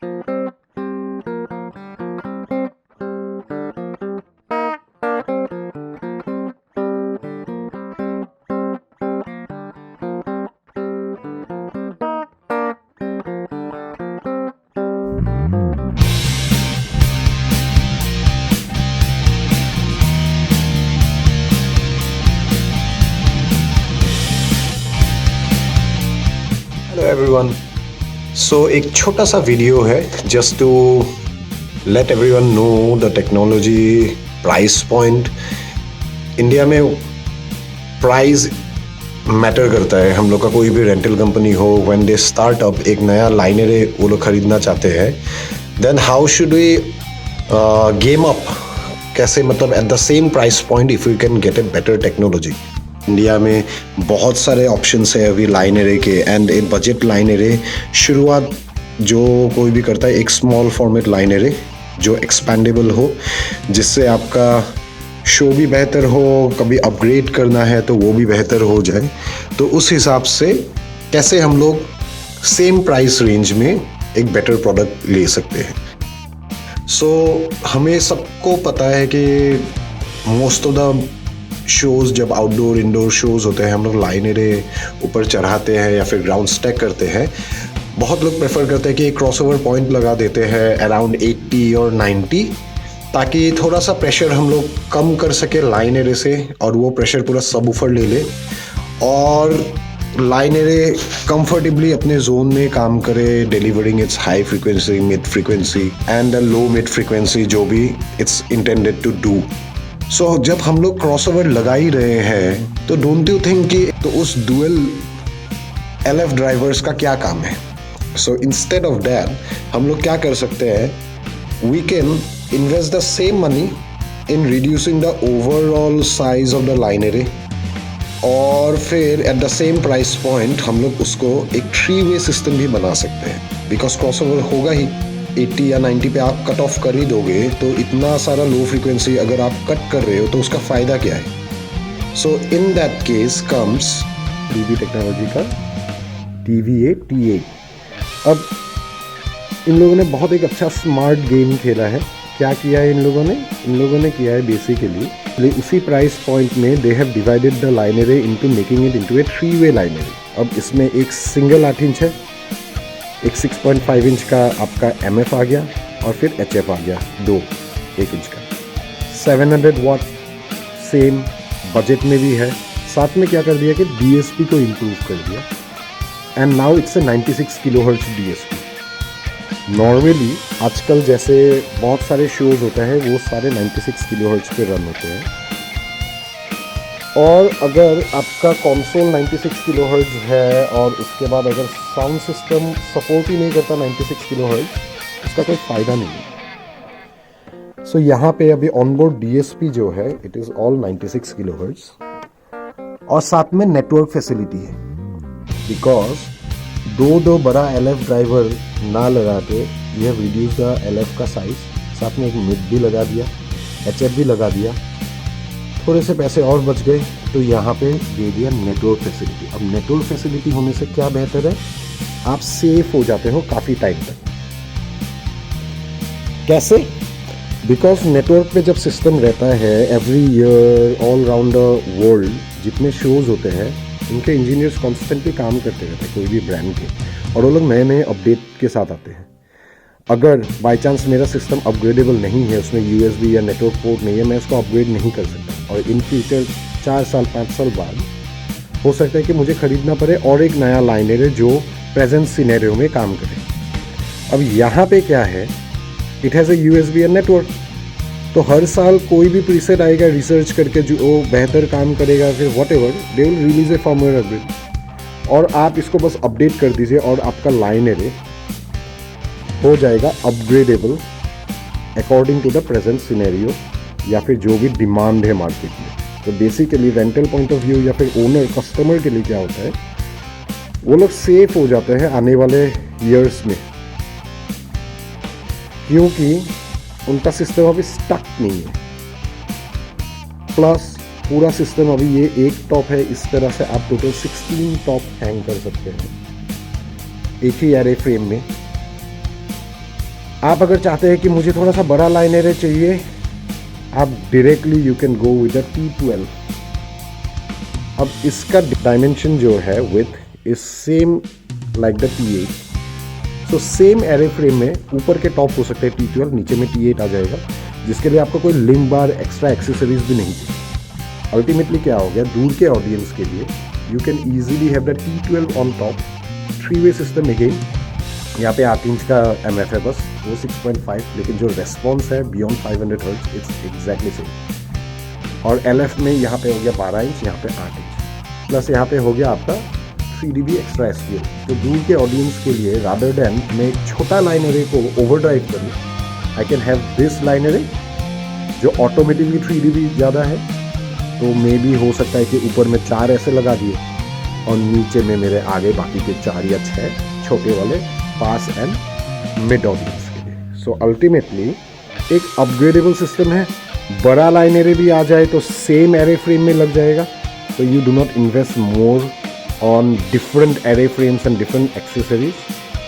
Hello everyone. सो एक छोटा सा वीडियो है just to let everyone know the technology price point. India में प्राइस मैटर करता है। हम लोग का कोई भी रेंटल कंपनी हो, व्हेन दे स्टार्ट अप एक नया लाइनर वो लोग खरीदना चाहते हैं, then how should we game up, कैसे मतलब at the same price point if you can get a better technology. India में बहुत सारे ऑप्शंस है अभी लाइनरे के, एंड एक बजट लाइनरे शुरुआत जो कोई भी करता है एक स्मॉल फॉर्मेट लाइनरे जो एक्सपेंडेबल हो, जिससे आपका शो भी बेहतर हो, कभी अपग्रेड करना है तो वो भी बेहतर हो जाए। तो उस हिसाब से कैसे हम लोग सेम प्राइस रेंज में एक बेटर प्रोडक्ट ले सकते हैं। सो हमें सबको पता है कि मोस्ट ऑफ द शोज़ जब आउटडोर इंडोर शोज़ होते हैं हम लोग लाइनरे ऊपर चढ़ाते हैं या फिर ग्राउंड स्टैक करते हैं। बहुत लोग प्रेफर करते हैं कि एक क्रॉसओवर पॉइंट लगा देते हैं अराउंड 80 और 90, ताकि थोड़ा सा प्रेशर हम लोग कम कर सके लाइनरे से, और वो प्रेशर पूरा सबवूफर ले ले और लाइनरे कंफर्टेबली अपने जोन में काम करे, delivering it's high frequency, mid frequency and low mid frequency जो भी इट्स इंटेंडेड टू डू। सो जब हम लोग क्रॉसओवर लगा ही रहे हैं तो डोंट यू थिंक कि तो उस डुअल LF ड्राइवर्स का क्या काम है। सो इंस्टेड ऑफ दैट हम लोग क्या कर सकते हैं, we can invest the same money in reducing the overall size of the line array, और फिर at the same price point हम लोग उसको एक 3-वे सिस्टम भी बना सकते हैं। बिकॉज क्रॉसओवर होगा ही 80 या 90 पे आप कट ऑफ कर ही दोगे, तो इतना सारा लो फ्रीक्वेंसी अगर आप कट कर रहे हो तो उसका फ़ायदा क्या है। So in that case comes DB technology का TVA T8। अब इन लोगों ने बहुत एक अच्छा स्मार्ट गेम खेला है। क्या किया है इन लोगों ने किया है बेसिकली उसी प्राइस पॉइंट में they have divided the line array into making it into a 3-वे लाइनरे। अब इसमें एक सिंगल 8 इंच है, एक 6.5 इंच का आपका MF आ गया, और फिर HF आ गया 2 1 इंच का। 700 वाट सेम बजट में भी है। साथ में क्या कर दिया कि DSP को इम्प्रूव कर दिया, and now it's a 96 kilohertz DSP। Normally आजकल जैसे बहुत सारे शोज़ होते हैं वो सारे 96 किलोहर्ट्ज पे रन होते हैं, और अगर आपका कंसोल 96 किलोहर्ट्ज है और उसके बाद अगर साउंड सिस्टम सपोर्ट ही नहीं करता 96 किलोहर्ट्ज, उसका कोई फ़ायदा नहीं है। सो यहाँ पे अभी ऑनबोर्ड DSP जो है इट इज़ ऑल 96 किलोहर्ट्ज, और साथ में नेटवर्क फैसिलिटी है। बिकॉज दो बड़ा LF ड्राइवर ना लगा के ये हैव रिड्यूस द LF का साइज, साथ में एक मिड भी लगा दिया, HF भी लगा दिया, थोड़े से पैसे और बच गए, तो यहाँ पे दे दिया नेटवर्क फैसिलिटी। अब नेटवर्क फैसिलिटी होने से क्या बेहतर है, आप सेफ हो जाते हो काफ़ी टाइम तक। कैसे? बिकॉज नेटवर्क पे जब सिस्टम रहता है every year all round the world जितने शोज़ होते हैं उनके इंजीनियर्स कॉन्स्टेंटली काम करते रहते हैं कोई भी ब्रांड के, और वो लोग नए नए अपडेट के साथ आते हैं। अगर बाय चांस मेरा सिस्टम अपग्रेडेबल नहीं है, उसमें USB या नेटवर्क पोर्ट नहीं है, मैं उसको अपग्रेड नहीं कर सकता, और इन फ्यूचर 4 साल 5 साल बाद हो सकता है कि मुझे ख़रीदना पड़े और एक नया लाइनर है जो प्रेजेंट सिनेरियो में काम करे। अब यहाँ पे क्या है, it has a USB and network, तो हर साल कोई भी प्रीसेट आएगा रिसर्च करके जो बेहतर काम करेगा, फिर what ever they will release a firmware update, और आप इसको बस अपडेट कर दीजिए और आपका लाइनर हो जाएगा upgradable according to the present scenario या फिर जो भी डिमांड है मार्केट में। तो basically rental point of view या फिर ओनर कस्टमर के लिए क्या होता है, वो लोग सेफ हो जाते हैं आने वाले ईयर्स में, क्योंकि उनका सिस्टम अभी स्टक नहीं है। प्लस पूरा सिस्टम अभी ये एक टॉप है, इस तरह से आप टोटल 16 टॉप हैंग कर सकते हैं एक ही एरे फ्रेम में। आप अगर चाहते हैं कि मुझे थोड़ा सा बड़ा लाइन एरे चाहिए, आप directly you can go with the T12। अब इसका डायमेंशन जो है with is same like the T8। So same array frame में ऊपर के टॉप हो सकते हैं T12, नीचे में T8 आ जाएगा, जिसके लिए आपको कोई लिंक बार एक्स्ट्रा एक्सेसरीज भी नहीं चाहिए। अल्टीमेटली क्या हो गया, दूर के ऑडियंस के लिए you can easily have the T12 on top. 3-वे सिस्टम अगेन, यहाँ पे 8 इंच का MF है बस, वो 6.5, लेकिन जो रेस्पॉन्स है beyond 500 hertz it's exactly same. और LF में यहाँ पे हो गया 12 इंच, यहाँ पे 8 इंच, प्लस यहाँ पे हो गया आपका 3 dB एक्स्ट्रा SPL। तो दूर के ऑडियंस के लिए रादर देन मैं एक छोटा लाइन एरे को ओवरड्राइव करूँ, I can have this line array जो ऑटोमेटिकली 3 dB ज़्यादा है। तो मे भी हो सकता है कि ऊपर में 4 ऐसे लगा दिए और नीचे में मेरे आगे बाकी के 4 या 6 छोटे वाले पास एंड मिड ऑडियंस के लिए। सो अल्टीमेटली एक अपग्रेडेबल सिस्टम है। बड़ा लाइन एरे भी आ जाए तो सेम एरे फ्रेम में लग जाएगा, तो you do not invest more on different array frames and different accessories.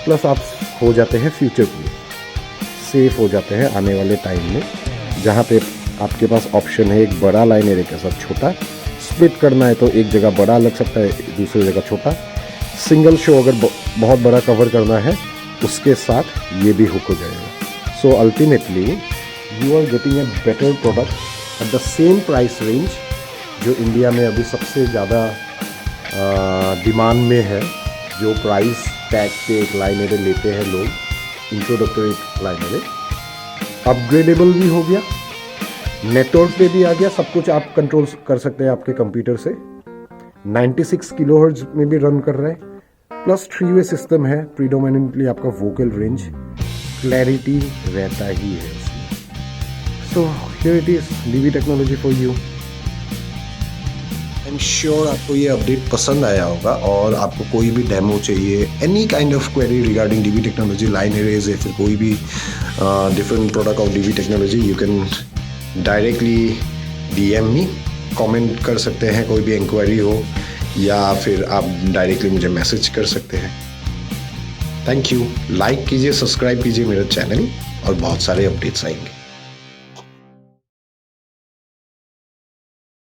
Plus आप हो जाते हैं फ्यूचर के लिए, सेफ हो जाते हैं आने वाले टाइम में, जहाँ पे आपके पास ऑप्शन है एक बड़ा लाइन एरे के साथ छोटा। स्प्लिट करना है तो एक जगह बड़ा लग सकता है, दूसरी जगह छोटा। सिंगल शो अगर बहुत बड़ा कवर करना है उसके साथ ये भी हुक हो जाएगा। So ultimately you are getting a better product at the same price range, जो इंडिया में अभी सबसे ज़्यादा डिमांड में है। जो प्राइस टैग पे एक लाइन एरे लेते हैं लोग, इंट्रोडक्टरी लाइन एरे, अपग्रेडेबल भी हो गया, नेटवर्क पे भी आ गया, सब कुछ आप कंट्रोल कर सकते हैं आपके कंप्यूटर से। 96 किलोहर्ट्ज में भी रन कर रहा है, प्लस 3-वे सिस्टम है। प्रीडोमिनेंटली आपका वोकल रेंज, क्लैरिटी रहता ही है इसमें। So here it is DB technology for you. I am sure आपको ये अपडेट पसंद आया होगा, और आपको कोई भी डेमो चाहिए, any kind of query regarding DB technology, line arrays या फिर कोई भी different product of DB technology, you can directly DM me, comment कर सकते हैं, कोई भी इंक्वायरी हो, या फिर आप डायरेक्टली मुझे मैसेज कर सकते हैं। Thank you. लाइक कीजिए, सब्सक्राइब कीजिए मेरा चैनल, और बहुत सारे अपडेट्स आएंगे।